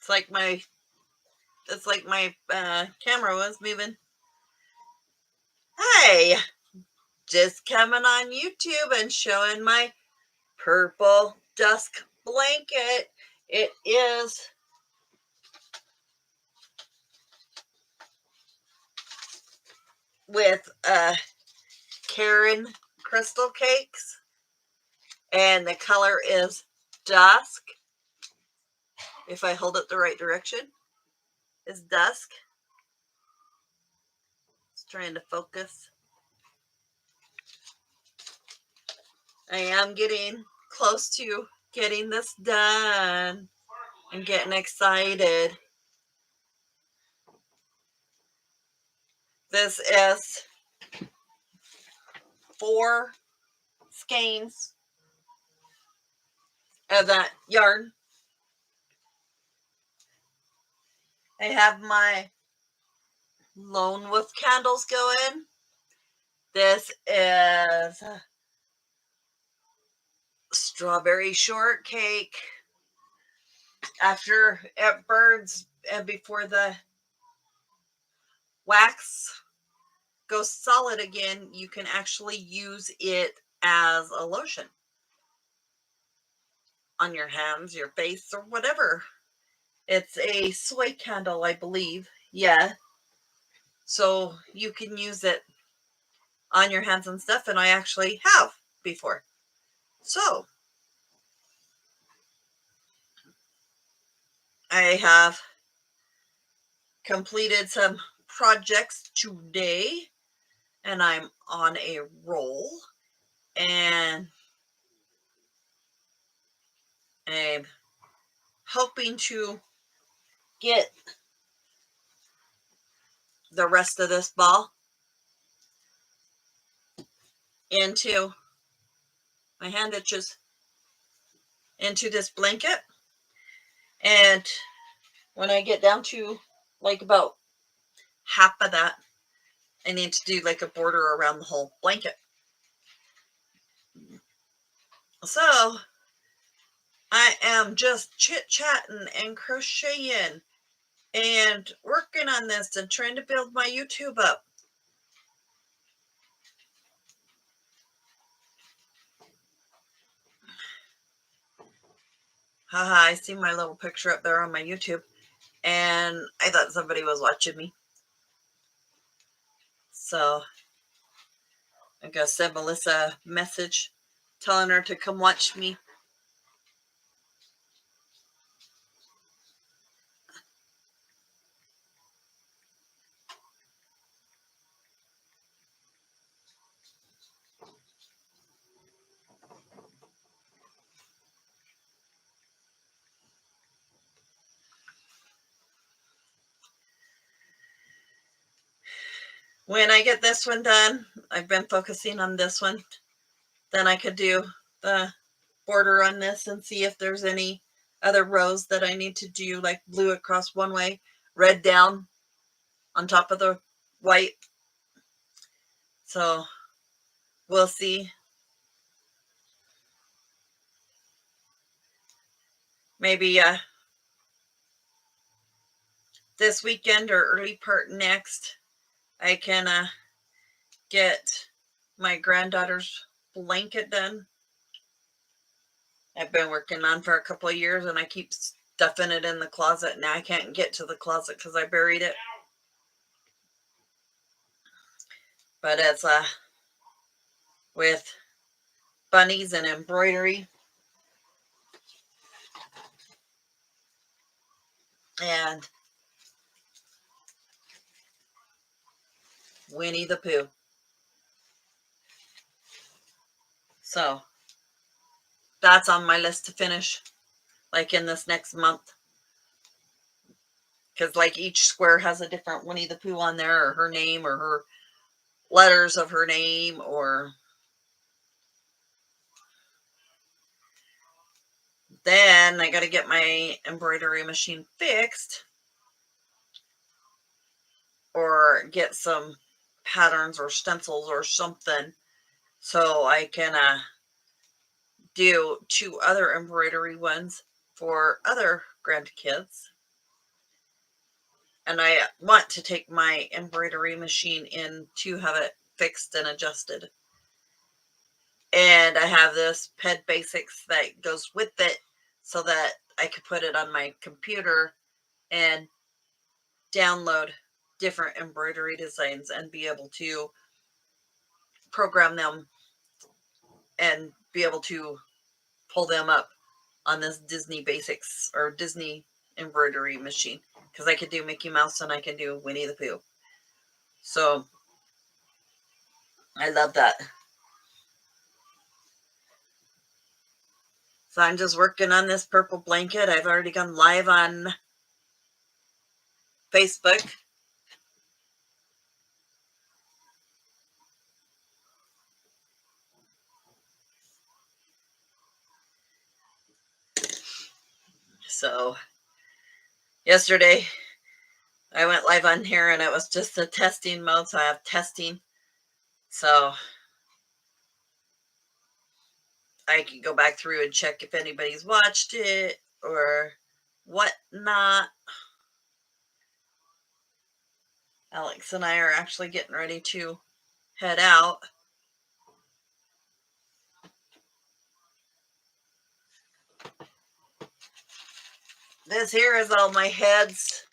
It's like my camera was moving. Hey, just coming on YouTube and showing my purple Dusk blanket. It is with Caron Crystal Cakes, and the color is Dusk. If I hold it the right direction, is Dusk. It's trying to focus. I am getting close to getting this done. I'm getting excited. This is 4 skeins of that yarn. I have my Lone Wolf candles going. This is strawberry shortcake. After it burns and before the wax goes solid again, you can actually use it as a lotion on your hands, your face, or whatever. It's a soy candle, I believe. Yeah. So you can use it on your hands and stuff, and I actually have before. So I have completed some projects today, and I'm on a roll, and I'm hoping to get the rest of this ball into my hand itches, into this blanket. And when I get down to like about half of that, I need to do like a border around the whole blanket. So I am just chit-chatting and crocheting and working on this and trying to build my YouTube up. Haha, I see my little picture up there on my YouTube, and I thought somebody was watching me. So I'm going to send Melissa a message telling her to come watch me. When I get this one done, I've been focusing on this one. Then I could do the border on this and see if there's any other rows that I need to do, like blue across one way, red down on top of the white. So we'll see. Maybe this weekend or early part next, I can get my granddaughter's blanket done. I've been working on for a couple of years, and I keep stuffing it in the closet. Now I can't get to the closet because I buried it. But it's with bunnies and embroidery. And Winnie the Pooh. So that's on my list to finish, like in this next month. Because like each square has a different Winnie the Pooh on there, or her name, or her letters of her name, or then I got to get my embroidery machine fixed or get some patterns or stencils or something so I can do 2 other embroidery ones for other grandkids. And I want to take my embroidery machine in to have it fixed and adjusted. And I have this Ped Basics that goes with it so that I could put it on my computer and download different embroidery designs and be able to program them and be able to pull them up on this Disney Basics or Disney embroidery machine, because I could do Mickey Mouse and I can do Winnie the Pooh. So I love that. So I'm just working on this purple blanket. I've already gone live on Facebook. So yesterday I went live on here and it was just a testing mode. So I have testing. So I can go back through and check if anybody's watched it or whatnot. Alex and I are actually getting ready to head out. This here is all my heads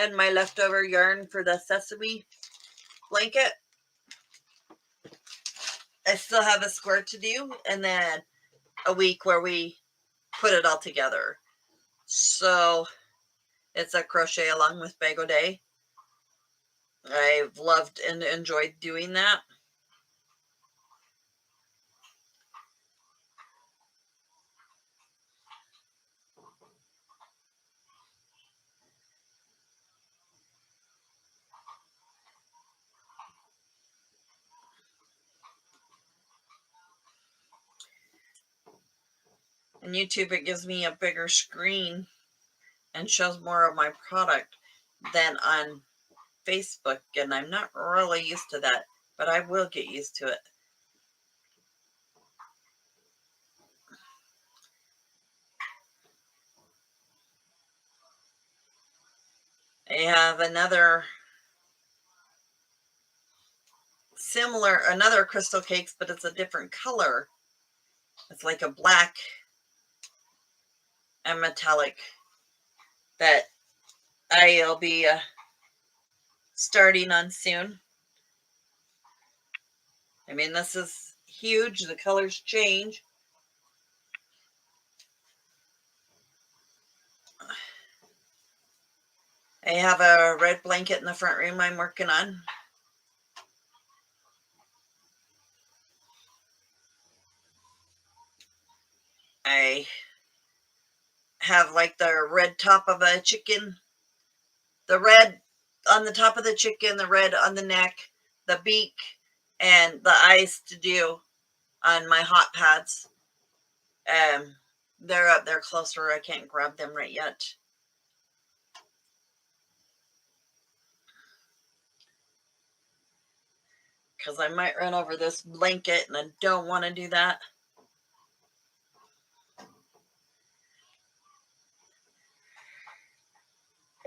and my leftover yarn for the sesame blanket. I still have a square to do and then a week where we put it all together. So it's a crochet along with Bag O Day. I've loved and enjoyed doing that. On YouTube, it gives me a bigger screen and shows more of my product than on Facebook, and I'm not really used to that, but I will get used to it. I have another crystal cakes, but it's a different color. It's like a black and metallic that I'll be starting on soon. I mean, this is huge. The colors change. I have a red blanket in the front room I'm working on. I have like the red top of a chicken, the red on the top of the chicken, the red on the neck, the beak, and the eyes to do on my hot pads. They're up there closer. I can't grab them right yet. Because I might run over this blanket and I don't want to do that.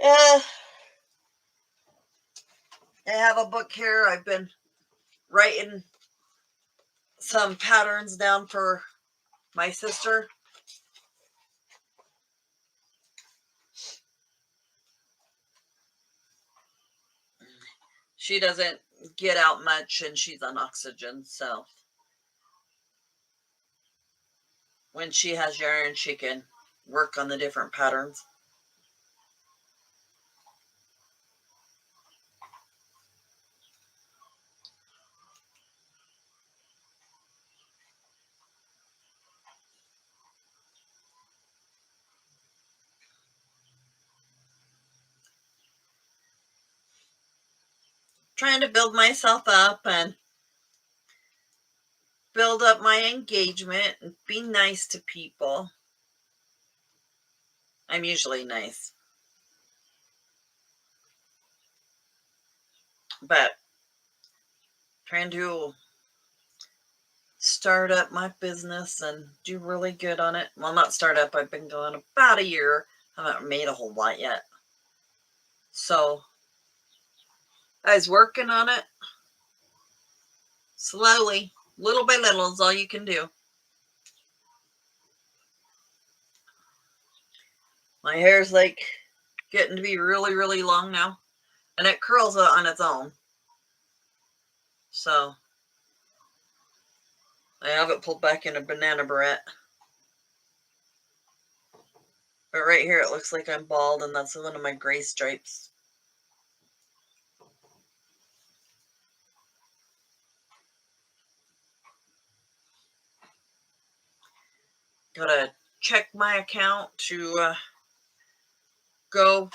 I have a book here. I've been writing some patterns down for my sister. She doesn't get out much and she's on oxygen, so when she has yarn, she can work on the different patterns. Trying to build myself up and build up my engagement and be nice to people. I'm usually nice. But trying to start up my business and do really good on it. Well, not start up. I've been going about a year. I haven't made a whole lot yet. So I was working on it slowly, little by little is all you can do. My hair's like getting to be really, really long now, and it curls on its own. So I have it pulled back in a banana barrette. But right here it looks like I'm bald, and that's one of my gray stripes. Gotta check my account to go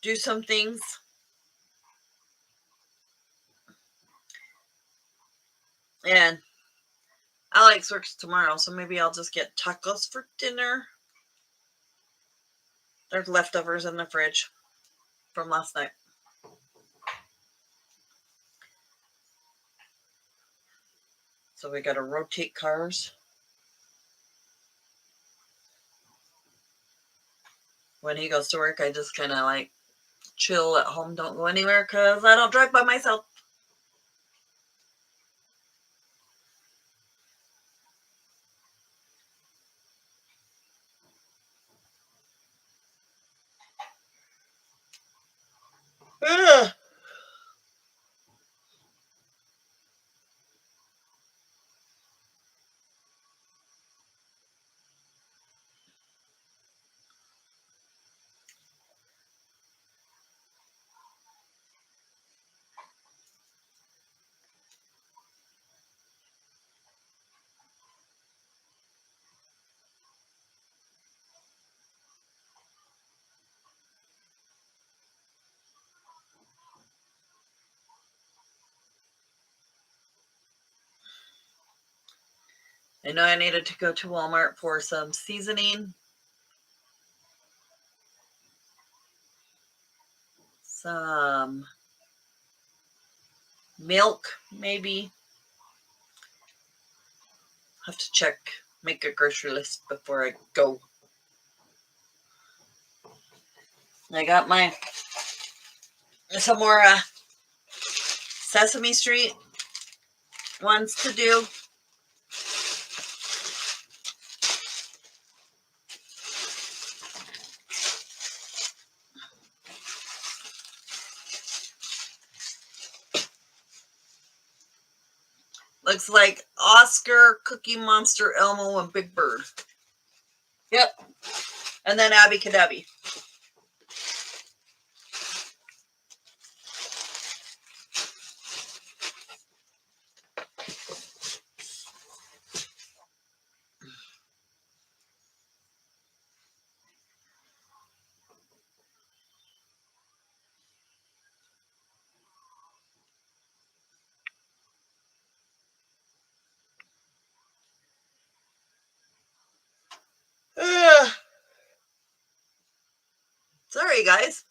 do some things. And Alex works tomorrow, so maybe I'll just get tacos for dinner. There's leftovers in the fridge from last night. So we gotta rotate cars. When he goes to work, I just kind of like chill at home, don't go anywhere because I don't drive by myself. Ugh. I know I needed to go to Walmart for some seasoning, some milk, maybe. Have to check, make a grocery list before I go. I got some more Sesame Street ones to do. Looks like Oscar, Cookie Monster, Elmo, and Big Bird. Yep. And then Abby Cadabby. Sorry, guys.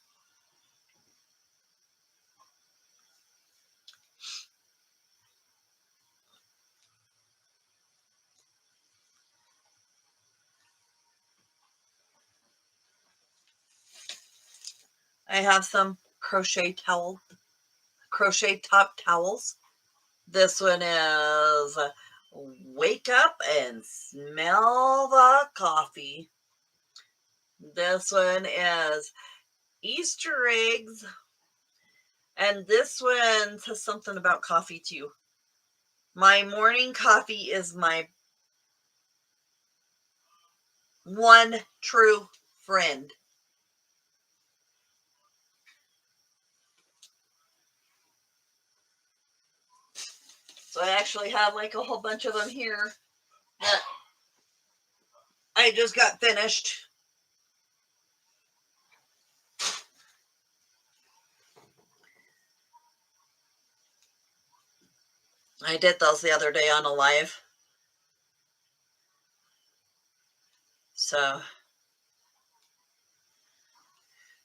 I have some crochet top towels. This one is Wake Up and Smell the Coffee. This one is Easter eggs. And this one says something about coffee too. My morning coffee is my one true friend. So I actually have like a whole bunch of them here that I just got finished. I did those the other day on a live. So,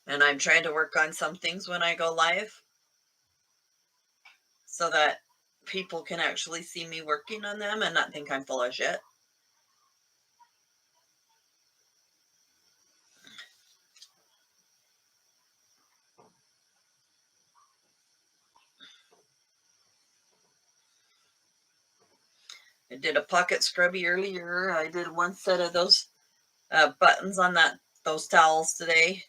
and I'm trying to work on some things when I go live so that people can actually see me working on them and not think I'm full of shit. I did a pocket scrubby earlier. I did one set of those buttons on those towels today.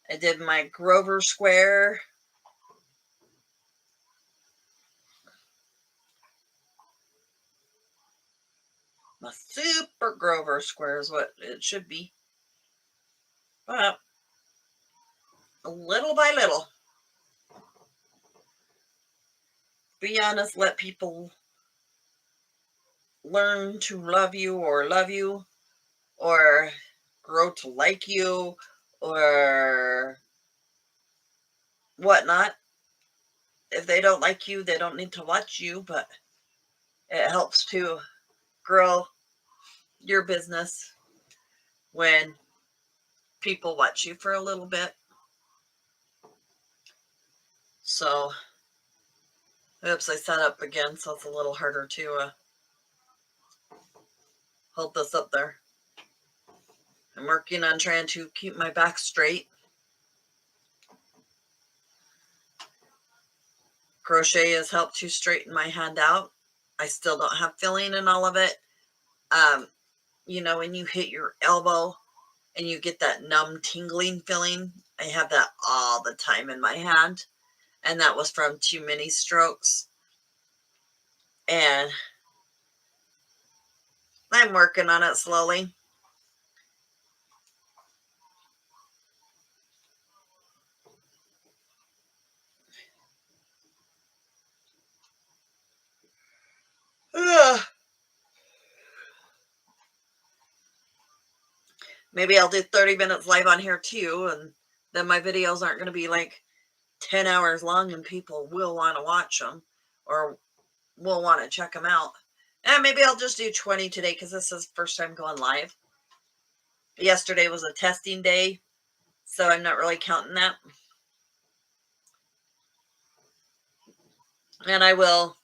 I did my Grover square. My super Grover square is what it should be. But little by little, be honest, let people learn to love you or grow to like you or whatnot. If they don't like you, they don't need to watch you, but it helps to grow your business when people watch you for a little bit. So, oops, I set up again, so it's a little harder to hold this up there. I'm working on trying to keep my back straight. Crochet has helped to straighten my hand out. I still don't have filling in all of it. You know, when you hit your elbow and you get that numb tingling feeling, I have that all the time in my hand. And that was from too many strokes. And I'm working on it slowly. Ugh. Maybe I'll do 30 minutes live on here too, and then my videos aren't going to be like 10 hours long and people will want to watch them or will want to check them out. And maybe I'll just do 20 today because this is the first time going live. Yesterday was a testing day, so I'm not really counting that. And I will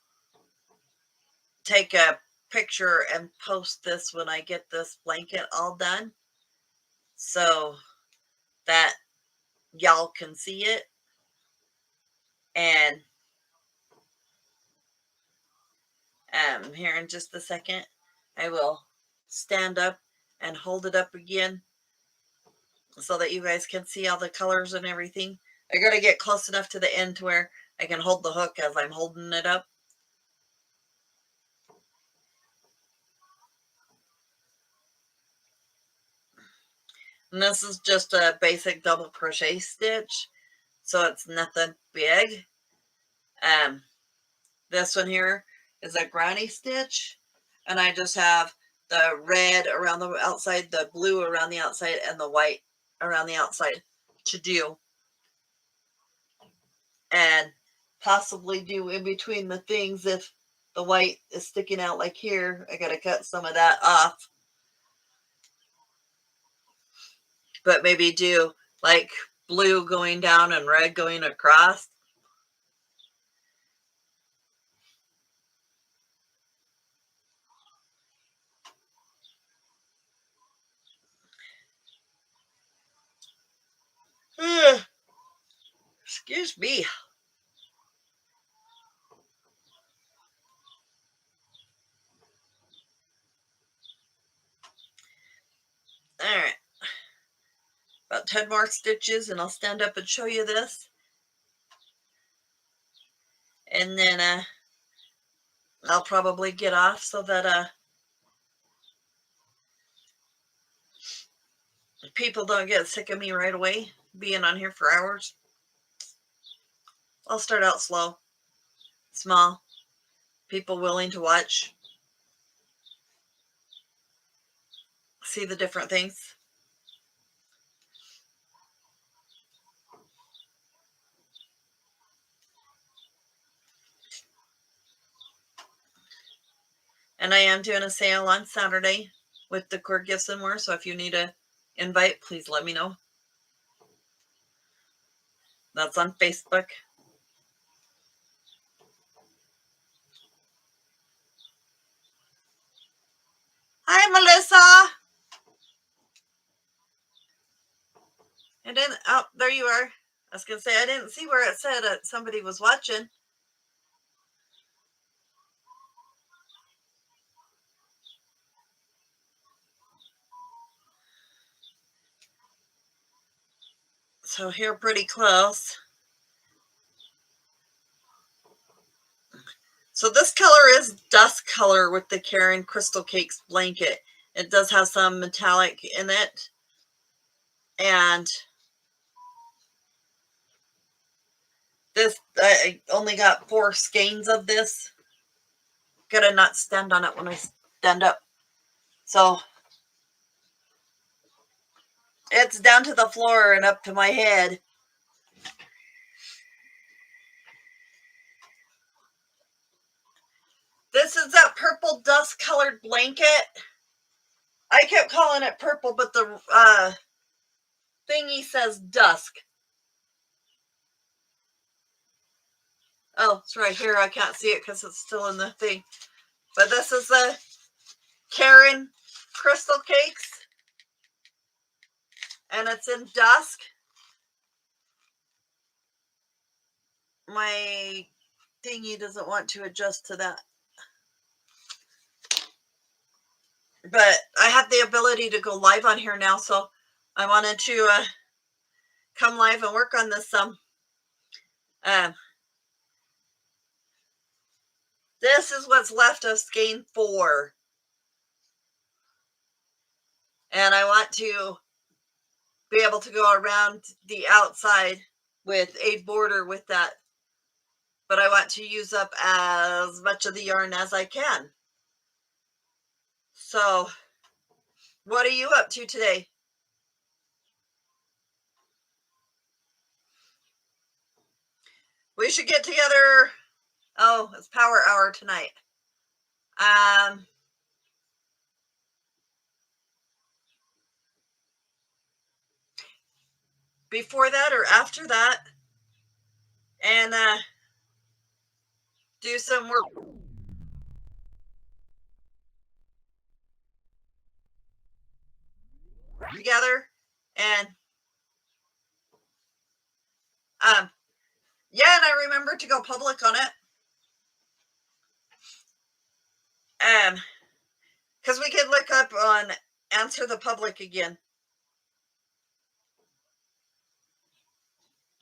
take a picture and post this when I get this blanket all done so that y'all can see it. And here in just a second, I will stand up and hold it up again so that you guys can see all the colors and everything. I gotta get close enough to the end to where I can hold the hook as I'm holding it up. And this is just a basic double crochet stitch, so it's nothing big. This one here is a granny stitch, and I just have the red around the outside, the blue around the outside, and the white around the outside to do. And possibly do in between the things if the white is sticking out like here. I gotta cut some of that off. But maybe do like blue going down and red going across. Excuse me. All right. About 10 more stitches and I'll stand up and show you this. And then I'll probably get off so that people don't get sick of me right away being on here for hours. I'll start out slow, small, people willing to watch, see the different things. And I am doing a sale on Saturday with Decor Gifts and More. So if you need a invite, please let me know. That's on Facebook. Hi, Melissa. And then, oh, there you are. I was going to say, I didn't see where it said somebody was watching. So here pretty close. So this color is Dusk color with the Caron Crystal Cakes blanket. It does have some metallic in it. And this, I only got 4 skeins of this. Gotta not stand on it when I stand up. So it's down to the floor and up to my head. This is that purple dust colored blanket. I kept calling it purple, but the thingy says dusk. Oh, it's right here. I can't see it because it's still in the thing. But this is the Caron Crystal Cakes. And it's in dusk. My thingy doesn't want to adjust to that. But I have the ability to go live on here now, so I wanted to come live and work on this some. This is what's left of skein 4. And I want to be able to go around the outside with a border with that. But I want to use up as much of the yarn as I can. So, what are you up to today? We should get together. Oh, it's power hour tonight. Before that or after that, and do some work together. And yeah, and I remember to go public on it. Because we could look up on Answer the Public again.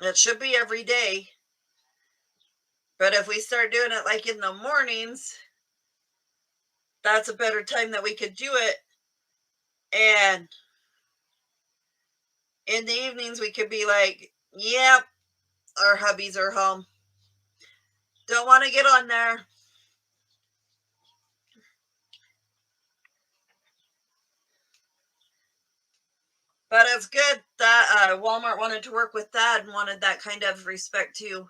It should be every day. But if we start doing it like in the mornings, that's a better time that we could do it. And in the evenings, we could be like, yep, our hubbies are home. Don't want to get on there. But it's good that Walmart wanted to work with that and wanted that kind of respect too.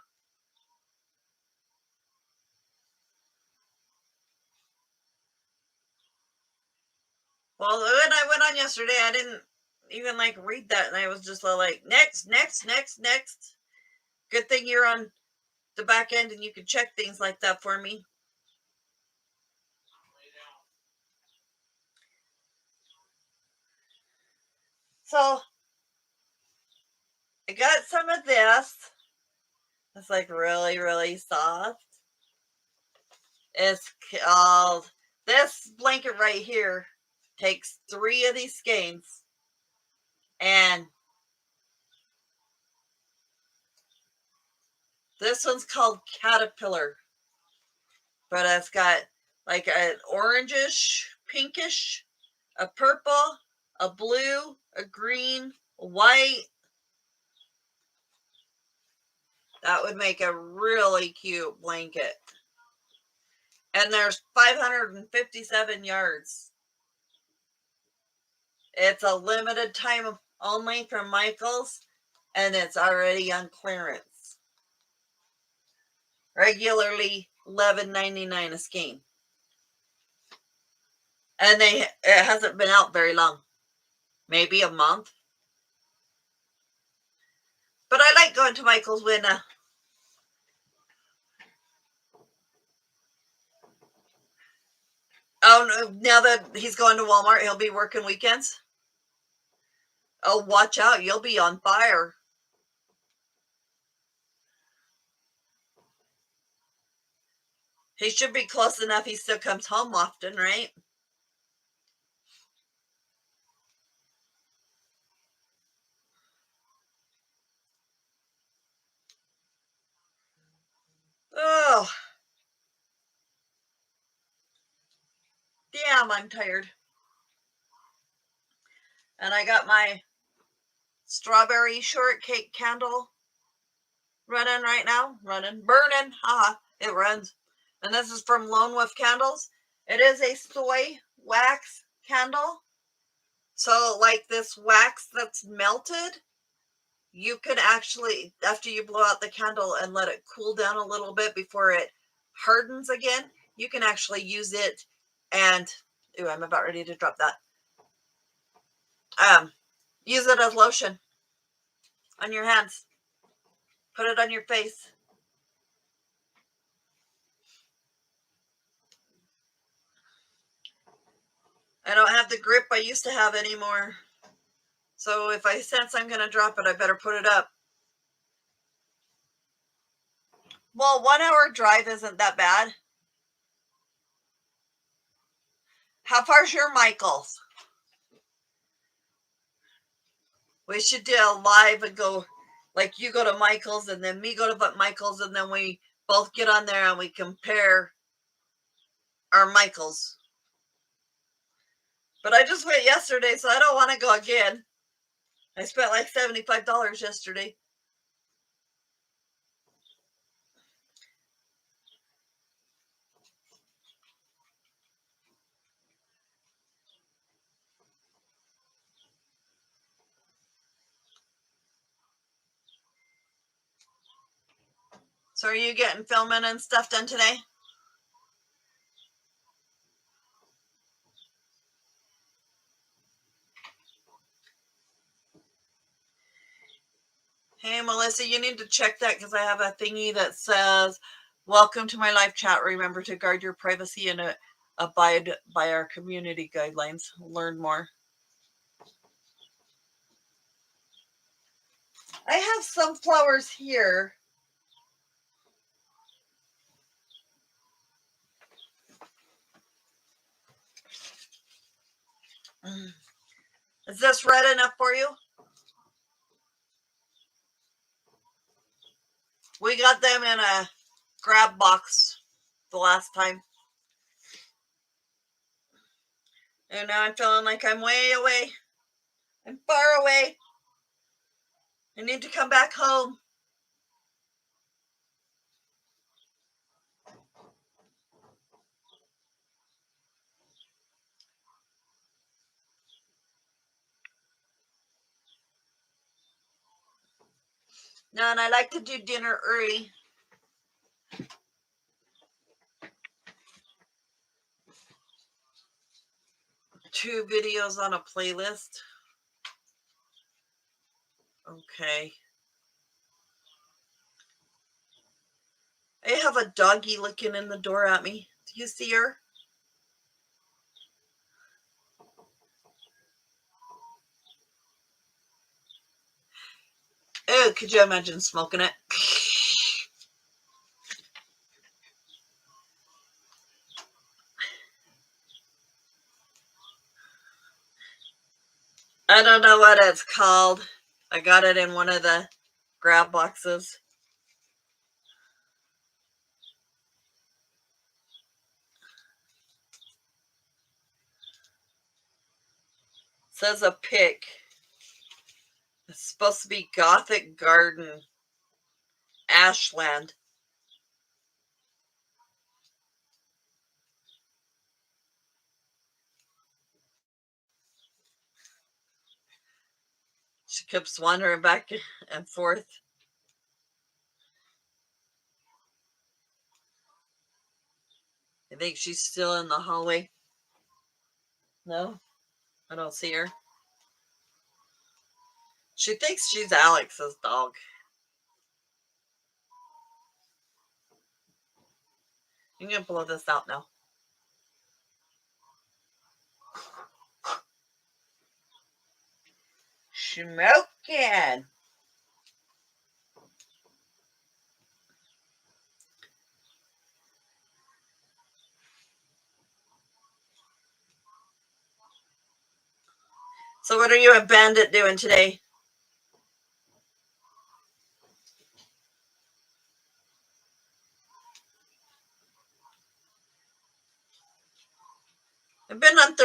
Well, when I went on yesterday, I didn't even like read that, and I was just like, next. Good thing you're on the back end and you can check things like that for me. So I got some of this. It's like really, really soft. It's called, this blanket right here takes 3 of these skeins, and this one's called Caterpillar, but it's got like an orangish, pinkish, a purple, a blue, a green, a white. That would make a really cute blanket. And there's 557 yards. It's a limited time only from Michael's, and it's already on clearance. Regularly $11.99 a skein. And it hasn't been out very long. Maybe a month. But I like going to Michael's when oh, now that he's going to Walmart, he'll be working weekends. Oh, watch out. You'll be on fire. He should be close enough. He still comes home often, right? Damn, I'm tired. And I got my strawberry shortcake candle running right now. Burning. Haha, it runs. And this is from Lone Wolf Candles. It is a soy wax candle. So like this wax that's melted, you can actually, after you blow out the candle and let it cool down a little bit before it hardens again, you can actually use it and, ooh, I'm about ready to drop that. Use it as lotion on your hands. Put it on your face. I don't have the grip I used to have anymore. So if I sense I'm going to drop it, I better put it up. Well, 1 hour drive isn't that bad. How far's your Michael's? We should do a live and go, like you go to Michael's and then me go to Michael's and then we both get on there and we compare our Michael's. But I just went yesterday, so I don't want to go again. I spent like $75 yesterday. So are you getting filming and stuff done today? Hey, Melissa, you need to check that because I have a thingy that says, welcome to my live chat. Remember to guard your privacy and abide by our community guidelines. Learn more. I have some flowers here. Is this red enough for you? We got them in a grab box the last time. And now I'm feeling like I'm way away. I'm far away. I need to come back home. No, and I like to do dinner early. 2 videos on a playlist. Okay. I have a doggy looking in the door at me. Do you see her? Oh, could you imagine smoking it? I don't know what it's called. I got it in one of the grab boxes. It says a pick. It's supposed to be Gothic Garden, Ashland. She keeps wandering back and forth. I think she's still in the hallway. No, I don't see her. She thinks she's Alex's dog. I'm going to blow this out now. Smoking. So what are you and Bandit doing today?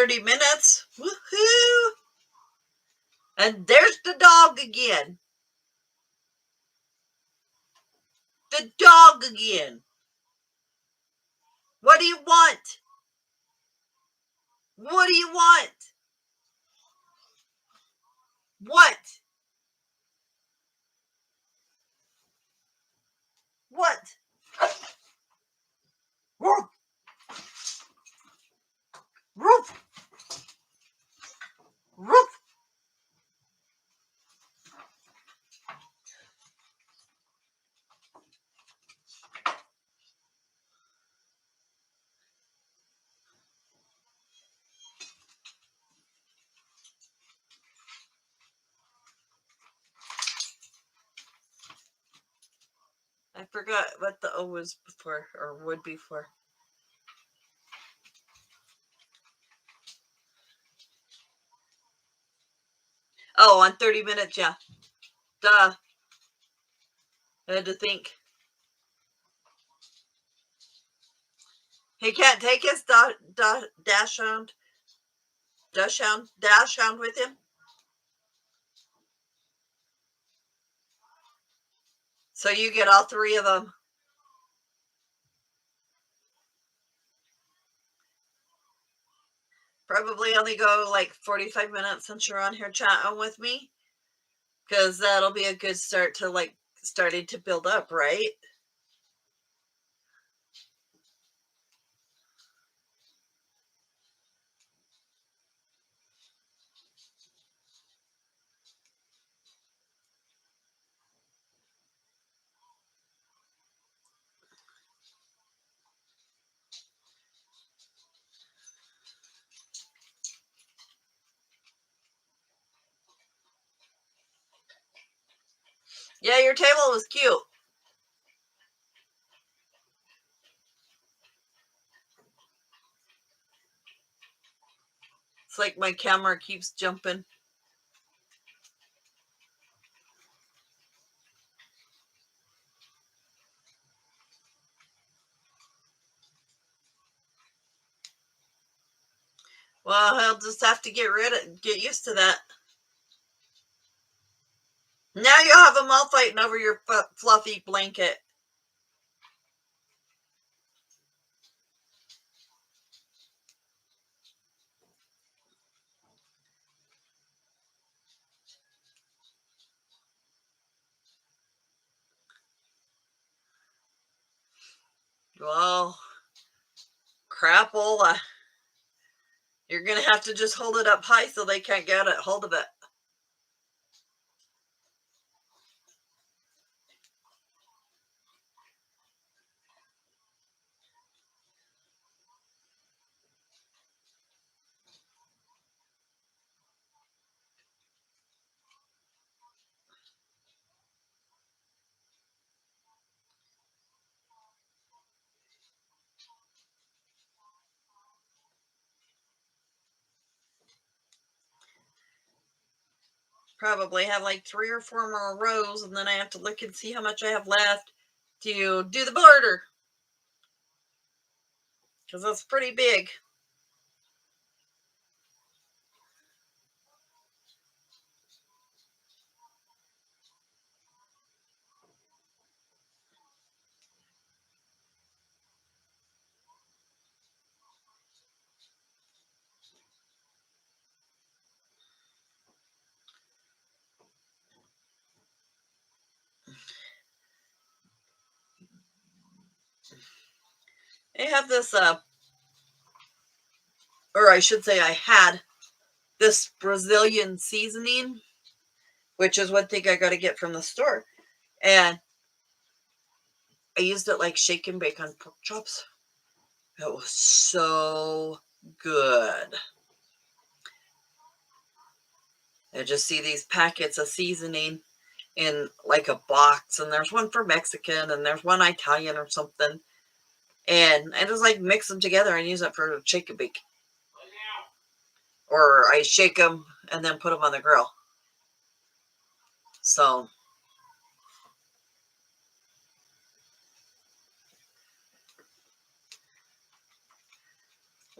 30 minutes. Woohoo! And there's the dog again. The dog again. What do you want? What do you want? What? What? Woof. Woof. Woof. I forgot what the O was before, or would be for. Oh, on 30 minutes, yeah. Duh. I had to think. He can't take his dachshund with him. So you get all three of them. Probably only go like 45 minutes since you're on here chatting with me. Because that'll be a good start to like starting to build up, right? Yeah, your table was cute. It's like my camera keeps jumping. Well, I'll just have to get used to that. Now you'll have them all fighting over your fluffy blanket. Well, crapola. You're going to have to just hold it up high so they can't get a hold of it. Probably have like 3 or 4 more rows, and then I have to look and see how much I have left to do the border. Because that's pretty big. I have this, or I should say I had this Brazilian seasoning, which is one thing I got to get from the store. And I used it like shake and bake on pork chops. It was so good. I just see these packets of seasoning in like a box, and there's one for Mexican and there's one Italian or something. And I just like mix them together and use it for shake and bake. Or I shake them and then put them on the grill. So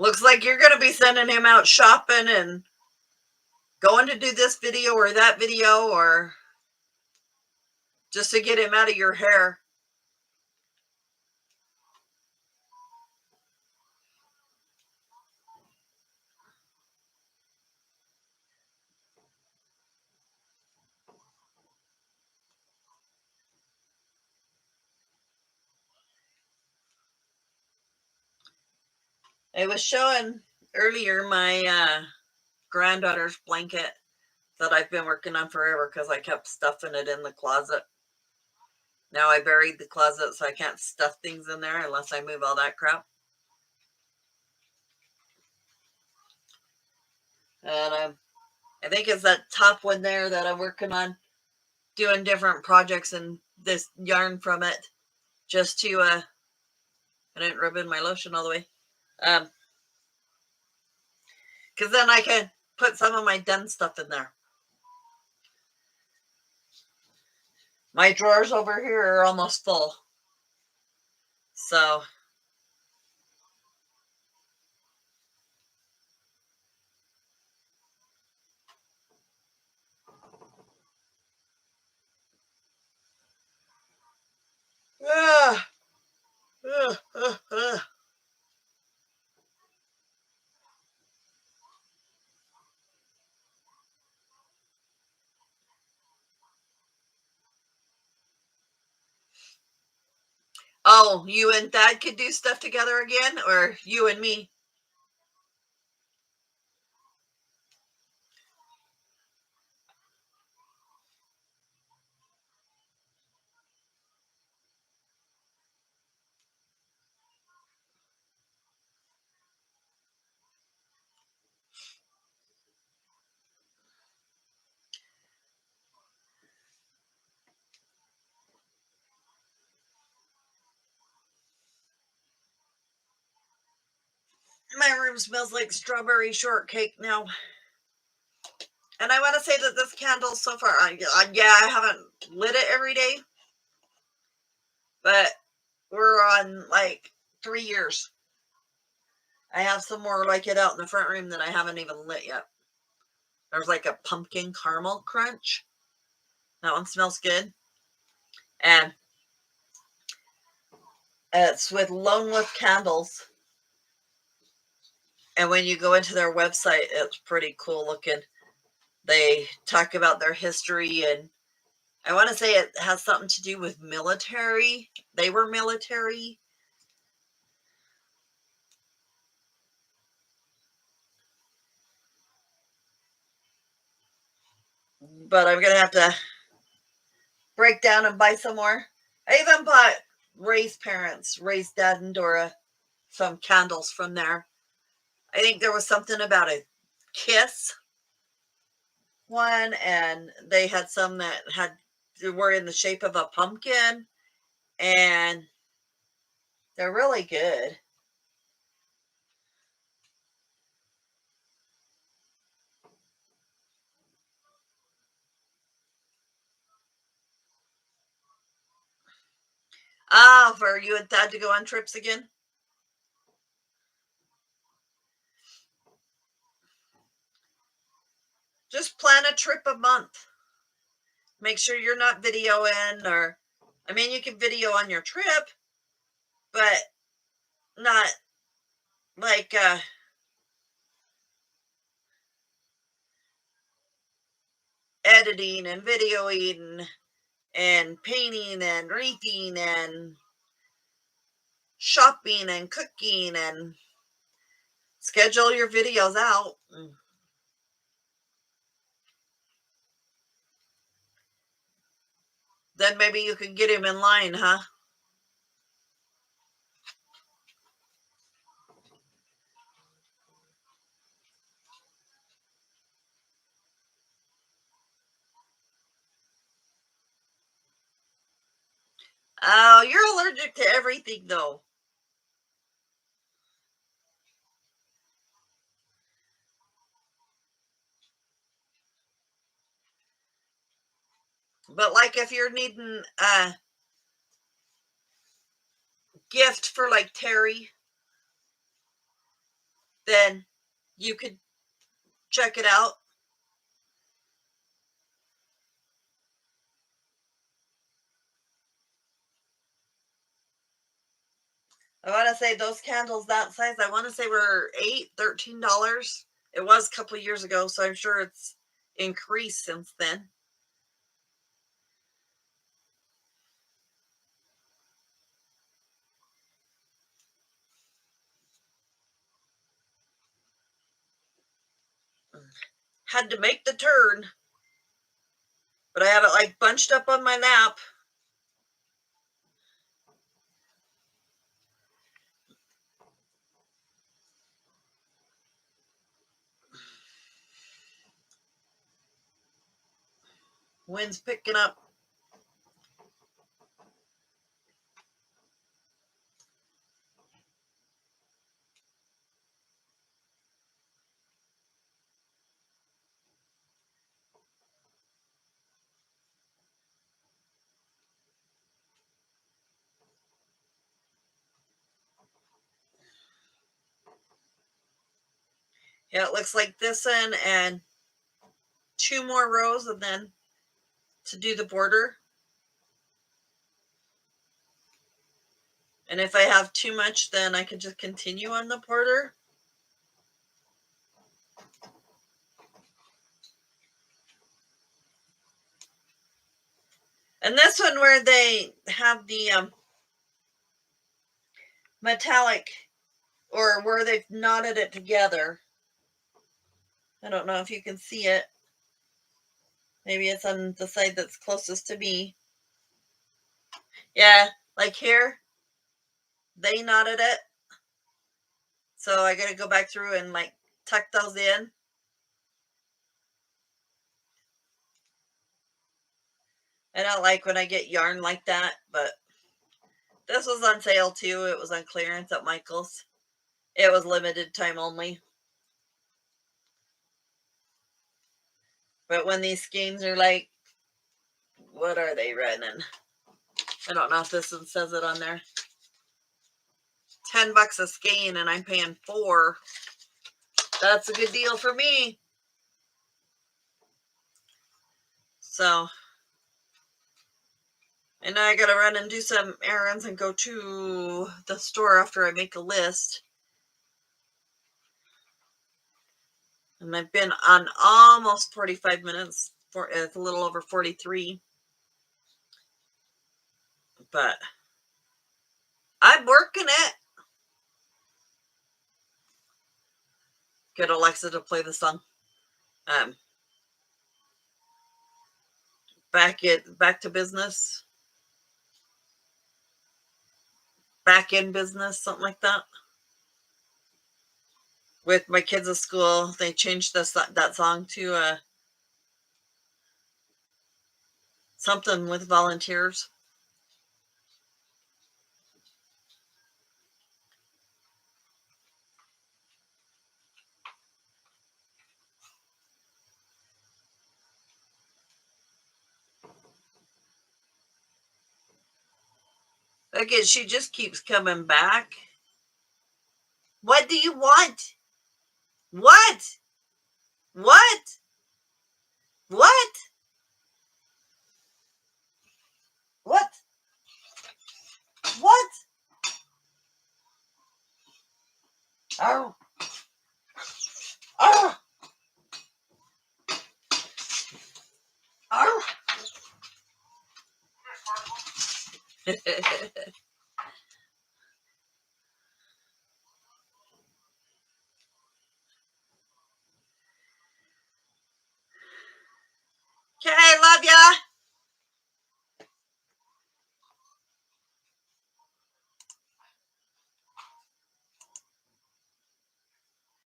Looks like you're going to be sending him out shopping and going to do this video or that video, or just to get him out of your hair. I was showing earlier my granddaughter's blanket that I've been working on forever because I kept stuffing it in the closet. Now I buried the closet so I can't stuff things in there unless I move all that crap. And I think it's that top one there that I'm working on, doing different projects and this yarn from it, just to I didn't rub in my lotion all the way. Because then I can put some of my done stuff in there. My drawers over here are almost full. So ah, ah, ah, ah. Oh, you and Dad could do stuff together again, or you and me? My room smells like strawberry shortcake now. And I want to say that this candle so far, yeah, I haven't lit it every day, but we're on like 3 years. I have some more like it out in the front room that I haven't even lit yet. There's like a pumpkin caramel crunch. That one smells good. And it's with Lone Wolf Candles. And when you go into their website, it's pretty cool looking. They talk about their history, and I want to say it has something to do with military. They were military. But I'm going to have to break down and buy some more. I even bought Ray's dad and Dora, some candles from there. I think there was something about a kiss one, and they had some that were in the shape of a pumpkin, and they're really good. Ah, for you and Dad to go on trips again? Just plan a trip a month. Make sure you're not videoing, or, I mean, you can video on your trip, but not like editing and videoing and painting and wreathing and shopping and cooking, and schedule your videos out. Then maybe you can get him in line, huh? Oh, you're allergic to everything, though. But like if you're needing a gift for like Terry, then you could check it out. I want to say those candles that size, I want to say were $13. It was a couple of years ago, so I'm sure it's increased since then. Had to make the turn, but I have it like bunched up on my lap. Wind's picking up. Yeah, it looks like this one and 2 more rows, and then to do the border. And if I have too much, then I can just continue on the border. And this one where they have the metallic, or where they've knotted it together. I don't know if you can see it. Maybe it's on the side that's closest to me. Yeah, like here, they knotted it. So I gotta go back through and like tuck those in. I don't like when I get yarn like that, but this was on sale too. It was on clearance at Michael's. It was limited time only. But when these skeins are like, what are they running? I don't know if this one says it on there. $10 a skein, and I'm paying $4. That's a good deal for me. So, and now I gotta run and do some errands and go to the store after I make a list. And I've been on almost 45 minutes. It's a little over 43. But I'm working it. Get Alexa to play the song. Back to business. Back in business, something like that. With my kids at school, they changed that song to something with volunteers. Okay, she just keeps coming back. What do you want? What? What? What? What? What? Oh. Oh. Oh. Okay, love ya.